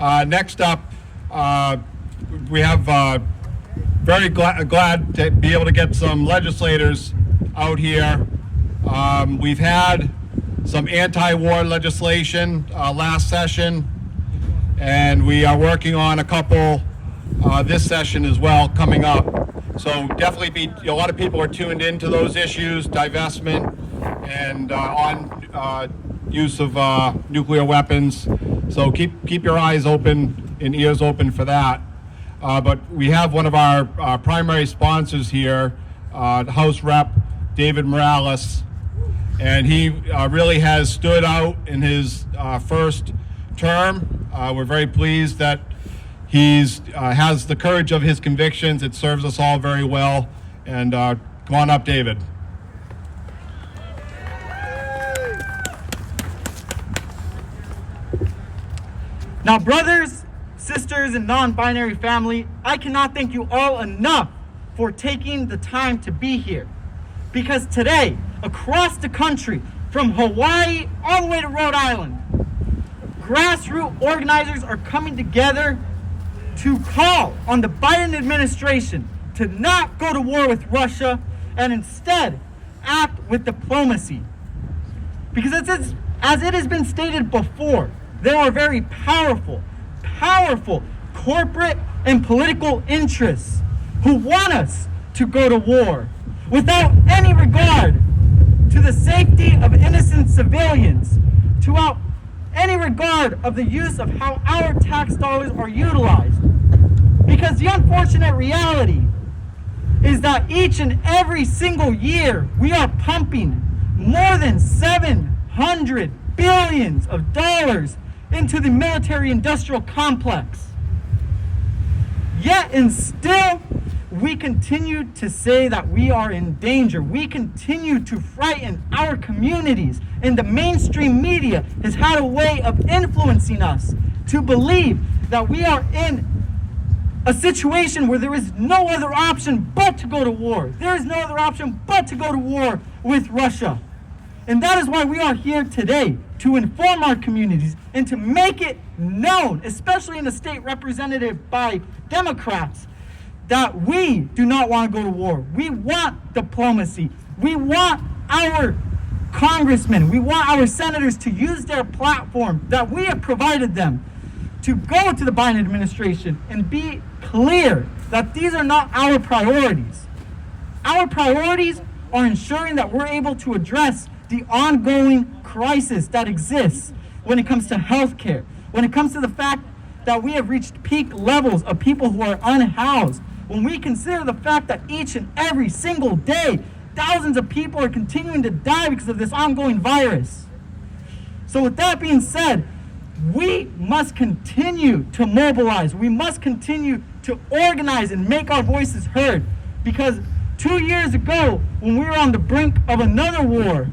Next up, we have very glad to be able to get some legislators out here. We've had some anti-war legislation last session, and we are working on a couple this session as well coming up. So definitely a lot of people are tuned into those issues, divestment and on use of nuclear weapons. So keep your eyes open and ears open for that. But we have one of our primary sponsors here, House Rep David Morales, and he really has stood out in his first term. We're very pleased that he's has the courage of his convictions. It serves us all very well. And come on up, David. Now, brothers, sisters, and non-binary family, I cannot thank you all enough for taking the time to be here. Because today, across the country, from Hawaii all the way to Rhode Island, grassroots organizers are coming together to call on the Biden administration to not go to war with Russia and instead act with diplomacy. Because as it has been stated before, there are very powerful corporate and political interests who want us to go to war without any regard to the safety of innocent civilians, without any regard of the use of how our tax dollars are utilized. Because the unfortunate reality is that each and every single year we are pumping more than $700 billion into the military-industrial complex. Yet and still, we continue to say that we are in danger. We continue to frighten our communities, and the mainstream media has had a way of influencing us to believe that we are in a situation where there is no other option but to go to war. There is no other option but to go to war with Russia. And that is why we are here today, to inform our communities and to make it known, especially in a state represented by Democrats, that we do not want to go to war. We want diplomacy. We want our congressmen, we want our senators to use their platform that we have provided them to go to the Biden administration and be clear that these are not our priorities. Our priorities are ensuring that we're able to address the ongoing crisis that exists when it comes to healthcare, when it comes to the fact that we have reached peak levels of people who are unhoused, when we consider the fact that each and every single day, thousands of people are continuing to die because of this ongoing virus. So with that being said, we must continue to mobilize. We must continue to organize and make our voices heard. Because 2 years ago, when we were on the brink of another war,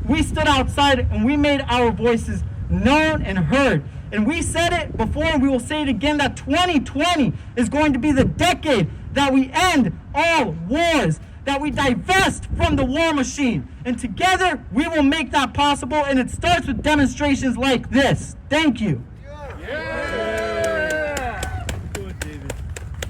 we stood outside and we made our voices known and heard. And we said it before and we will say it again, that 2020 is going to be the decade that we end all wars, that we divest from the war machine. And together we will make that possible, and it starts with demonstrations like this. Thank you.